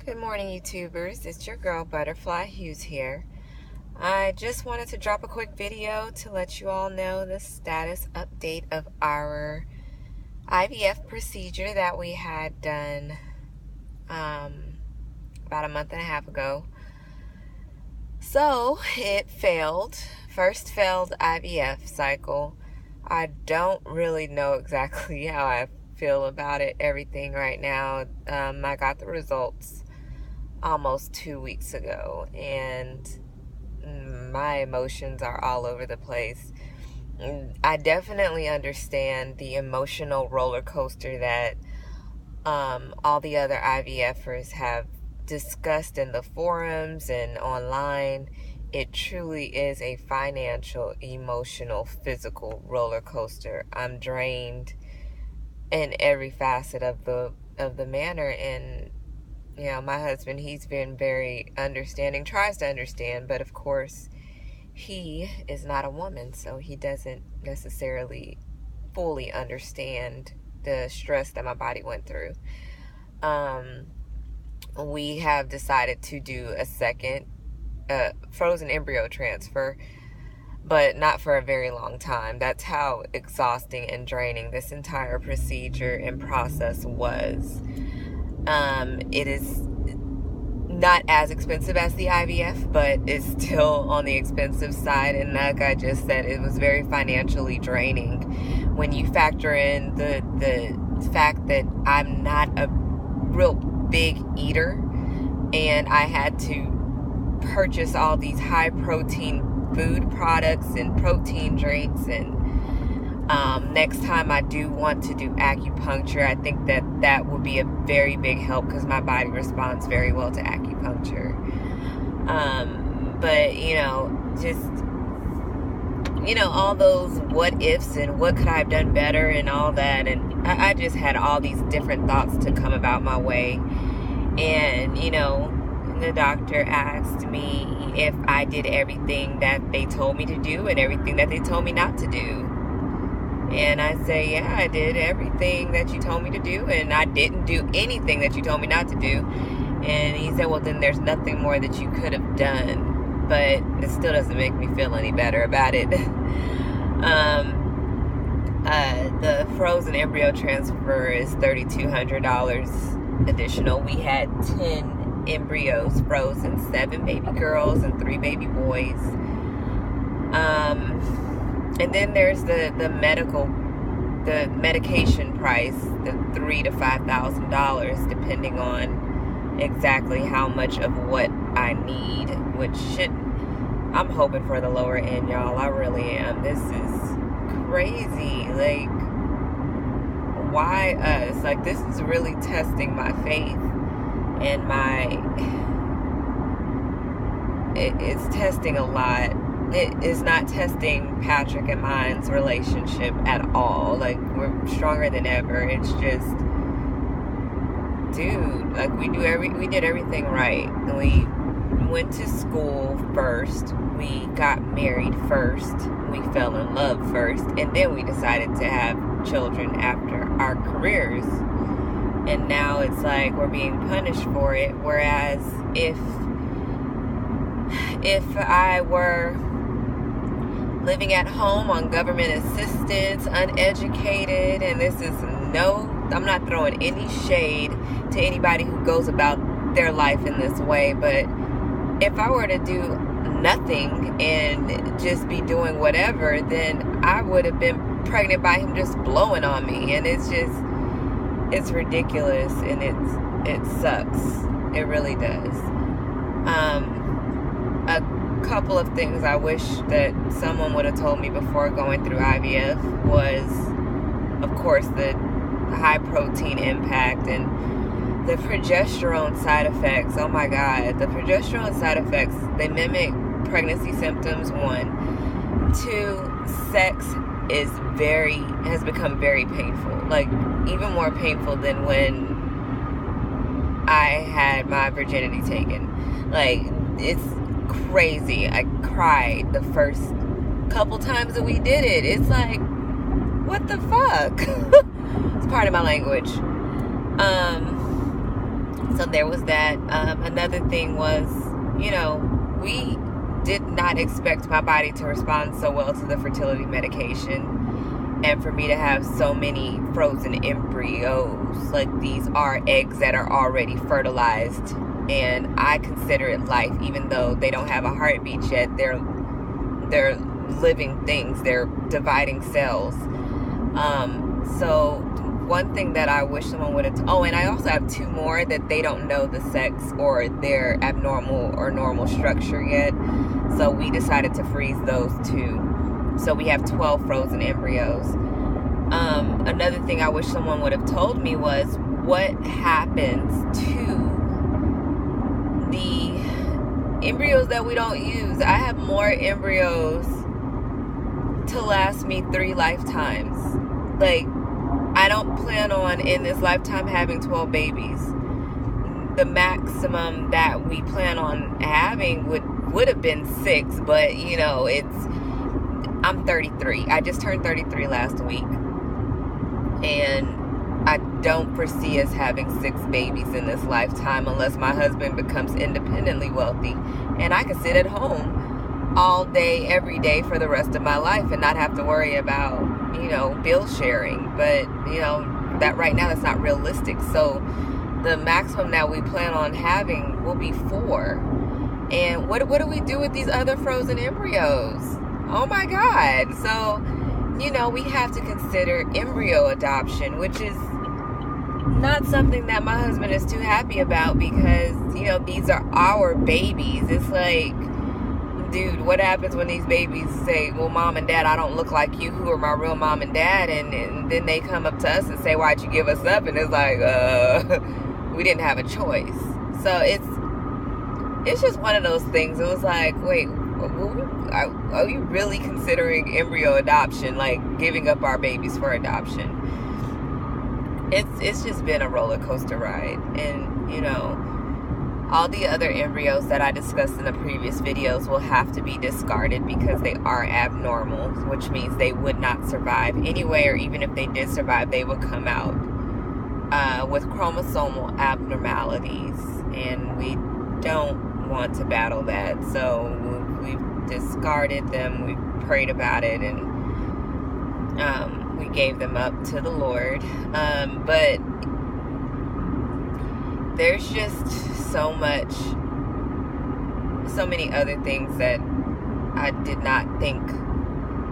Good morning, YouTubers. It's your girl, Butterfly Hughes here. I just wanted to drop a quick video to let you all know the status update of our IVF procedure that we had done about a month and a half ago. So, it failed. First failed IVF cycle. I don't really know exactly how I feel about everything right now. I got the results almost 2 weeks ago, and my emotions are all over the place. I definitely understand the emotional roller coaster that all the other IVFers have discussed in the forums and online. It truly is a financial, emotional, physical roller coaster. I'm drained in every facet of the manner, and my husband, he's been very understanding, tries to understand, but of course, he is not a woman, so he doesn't necessarily fully understand the stress that my body went through. We have decided to do a second frozen embryo transfer, but not for a very long time. That's how exhausting and draining this entire procedure and process was. It is not as expensive as the IVF, but it's still on the expensive side. And like I just said, it was very financially draining when you factor in the fact that I'm not a real big eater, and I had to purchase all these high protein food products and protein drinks. And next time I do want to do acupuncture, I think that would be a very big help because my body responds very well to acupuncture. But all those what ifs and what could I have done better and all that, and I just had all these different thoughts to come about my way. And the doctor asked me if I did everything that they told me to do and everything that they told me not to do. And I say, yeah, I did everything that you told me to do, and I didn't do anything that you told me not to do. And he said, well, then there's nothing more that you could have done. But it still doesn't make me feel any better about it. The frozen embryo transfer is $3,200 additional. We had 10 embryos frozen, 7 baby girls and 3 baby boys. And then there's the medication price, the $3,000 to $5,000, depending on exactly how much of what I need, I'm hoping for the lower end, y'all. I really am. This is crazy. Like, why us? Like, this is really testing my faith and it's testing a lot. It is not testing Patrick and mine's relationship at all. Like, we're stronger than ever. It's just, dude, like, we did everything right. We went to school first. We got married first. We fell in love first. And then we decided to have children after our careers. And now it's like we're being punished for it. Whereas if I were living at home on government assistance, uneducated, and I'm not throwing any shade to anybody who goes about their life in this way, but if I were to do nothing and just be doing whatever, then I would have been pregnant by him just blowing on me. And it's ridiculous, and it sucks. It really does. A couple of things I wish that someone would have told me before going through IVF was, of course, the high protein impact and the progesterone side effects. Oh my God, the progesterone side effects, they mimic pregnancy symptoms, 1. 2, sex has become very painful, like even more painful than when I had my virginity taken. Like, it's crazy. I cried the first couple times that we did it. It's like, what the fuck? It's part of my language. So there was that. Another thing was, we did not expect my body to respond so well to the fertility medication, and for me to have so many frozen embryos. Like, these are eggs that are already fertilized, and I consider it life, even though they don't have a heartbeat yet. They're living things. They're dividing cells. So one thing that I wish someone would have... and I also have 2 more that they don't know the sex or their abnormal or normal structure yet. So we decided to freeze those 2. So we have 12 frozen embryos. Another thing I wish someone would have told me was what happens to the embryos that we don't use. I have more embryos to last me 3 lifetimes. Like, I don't plan on in this lifetime having 12 babies. The maximum that we plan on having would have been 6, but I'm 33. I just turned 33 last week, and I don't foresee us having 6 babies in this lifetime unless my husband becomes independently wealthy and I can sit at home all day, every day for the rest of my life and not have to worry about, bill sharing. But, that right now, that's not realistic. So the maximum that we plan on having will be 4. And what do we do with these other frozen embryos? Oh my God. So, we have to consider embryo adoption, which is not something that my husband is too happy about because, these are our babies. It's like, dude, what happens when these babies say, well, mom and dad, I don't look like you, who are my real mom and dad, and then they come up to us and say, why'd you give us up? And it's like, we didn't have a choice. So it's just one of those things. It was like, wait, are you really considering embryo adoption, like giving up our babies for adoption? It's just been a roller coaster ride. And, all the other embryos that I discussed in the previous videos will have to be discarded because they are abnormal, which means they would not survive anyway, or even if they did survive, they would come out with chromosomal abnormalities, and we don't want to battle that. So we've discarded them, we prayed about it, and we gave them up to the Lord. But there's just so many other things that I did not think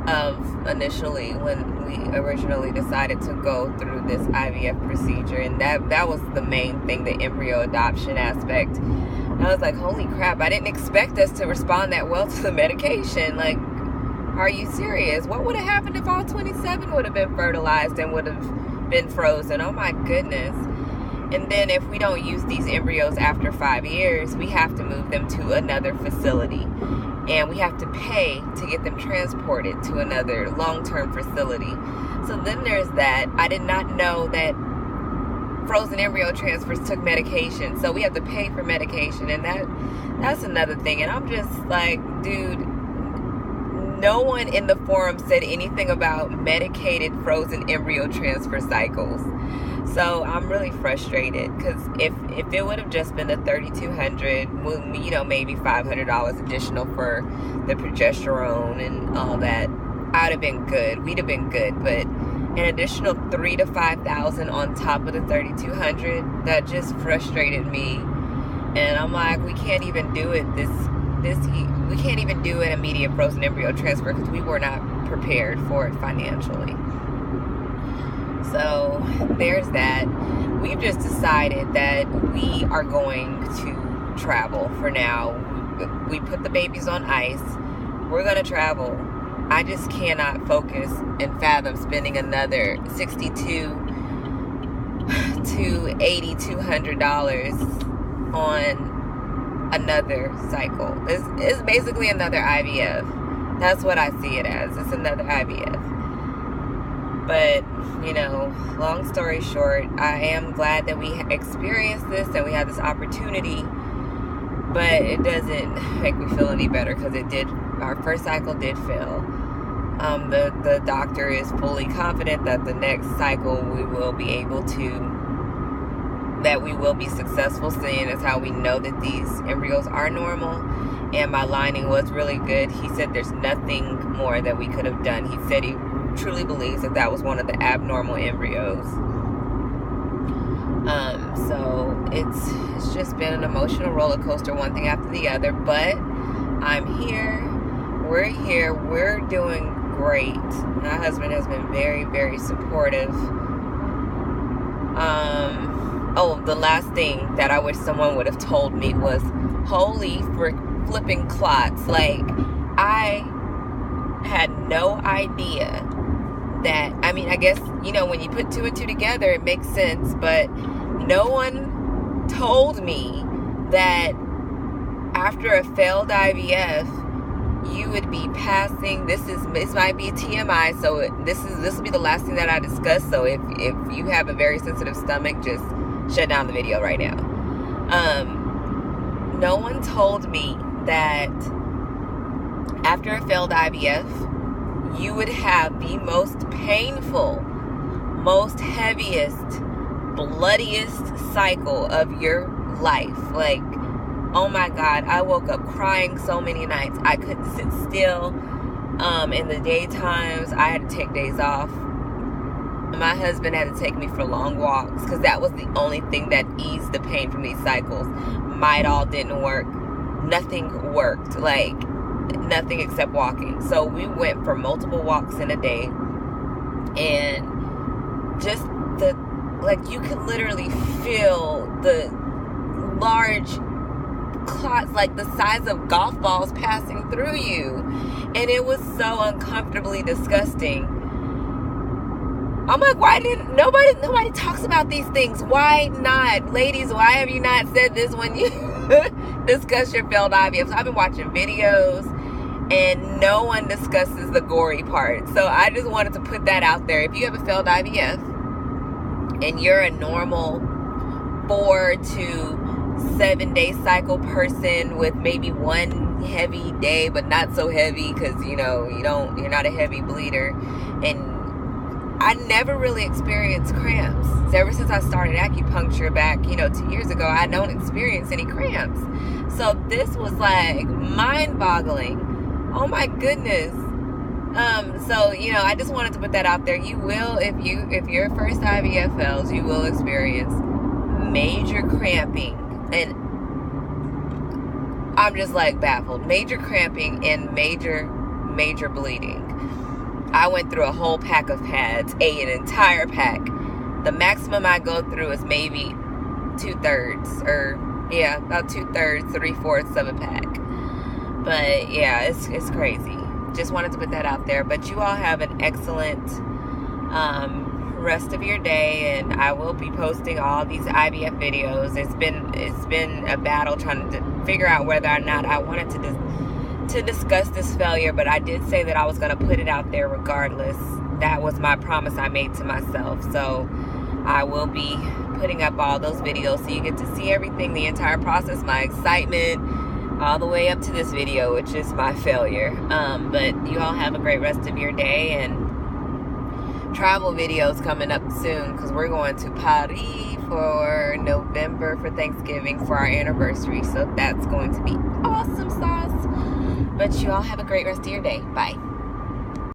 of initially when we originally decided to go through this IVF procedure, and that was the main thing, the embryo adoption aspect. And I was like, holy crap, I didn't expect us to respond that well to the medication. Like, are you serious? What would have happened if all 27 would have been fertilized and would have been frozen? Oh my goodness. And then if we don't use these embryos after 5 years, we have to move them to another facility. And we have to pay to get them transported to another long-term facility. So then there's that. I did not know that frozen embryo transfers took medication. So we have to pay for medication. And that's another thing. And I'm just like, dude, no one in the forum said anything about medicated frozen embryo transfer cycles. So I'm really frustrated because if it would have just been the $3,200, maybe $500 additional for the progesterone and all that, I'd have been good. We'd have been good. But an additional $3,000 to $5,000 on top of the $3,200, that just frustrated me. And I'm like, we can't even do it we can't even do an immediate frozen embryo transfer because we were not prepared for it financially. So there's that. We've just decided that we are going to travel for now. We put the babies on ice. We're going to travel. I just cannot focus and fathom spending another $62 to $8,200 on another cycle. It's basically another IVF. That's what I see it as. It's another IVF. But, long story short, I am glad that we experienced this and we had this opportunity, but it doesn't make me feel any better because our first cycle did fail. The doctor is fully confident that the next cycle we will be able to that we will be successful, seeing as how we know that these embryos are normal and my lining was really good. He said there's nothing more that we could have done. He said he truly believes that that was one of the abnormal embryos. So it's just been an emotional roller coaster, one thing after the other, but I'm here. We're here. We're doing great. My husband has been very, very supportive. The last thing that I wish someone would have told me was, holy flipping clots. Like, I had no idea that, I mean, I guess, you know, when you put two and two together, it makes sense, but no one told me that after a failed IVF, you would be passing, this might be TMI, so this will be the last thing that I discuss, so if you have a very sensitive stomach, just shut down the video right now. No one told me that after a failed IVF, you would have the most painful, most heaviest, bloodiest cycle of your life. Like, oh my God, I woke up crying so many nights. I couldn't sit still. In the daytimes, I had to take days off. My husband had to take me for long walks because that was the only thing that eased the pain from these cycles. Midol didn't work. Nothing worked. Like, nothing except walking. So we went for multiple walks in a day. And just you could literally feel the large clots, like the size of golf balls, passing through you, and it was so uncomfortably disgusting. I'm like, why didn't nobody talks about these things? Why not? Ladies, why have you not said this when you discuss your failed IVF? So I've been watching videos and no one discusses the gory part. So I just wanted to put that out there. If you have a failed IVF and you're a normal 4 to 7 day cycle person with maybe one heavy day, but not so heavy because you're not a heavy bleeder, and I never really experienced cramps. So ever since I started acupuncture back 2 years ago, I don't experience any cramps. So this was like mind-boggling. Oh my goodness. So I just wanted to put that out there. You will, if your first IVF fails, you will experience major cramping. And I'm just like baffled. Major cramping and major bleeding. I went through a whole pack of pads, an entire pack. The maximum I go through is maybe 2/3, about 2/3, 3/4 of a pack. But yeah, it's crazy. Just wanted to put that out there. But you all have an excellent rest of your day, and I will be posting all these IVF videos. It's been a battle trying to figure out whether or not I wanted to discuss this failure, but I did say that I was going to put it out there regardless. That was my promise I made to myself. So I will be putting up all those videos so you get to see everything, the entire process, my excitement, all the way up to this video, which is my failure. But you all have a great rest of your day, and travel videos coming up soon because we're going to Paris for November for Thanksgiving for our anniversary. So that's going to be awesome sauce. But you all have a great rest of your day. Bye.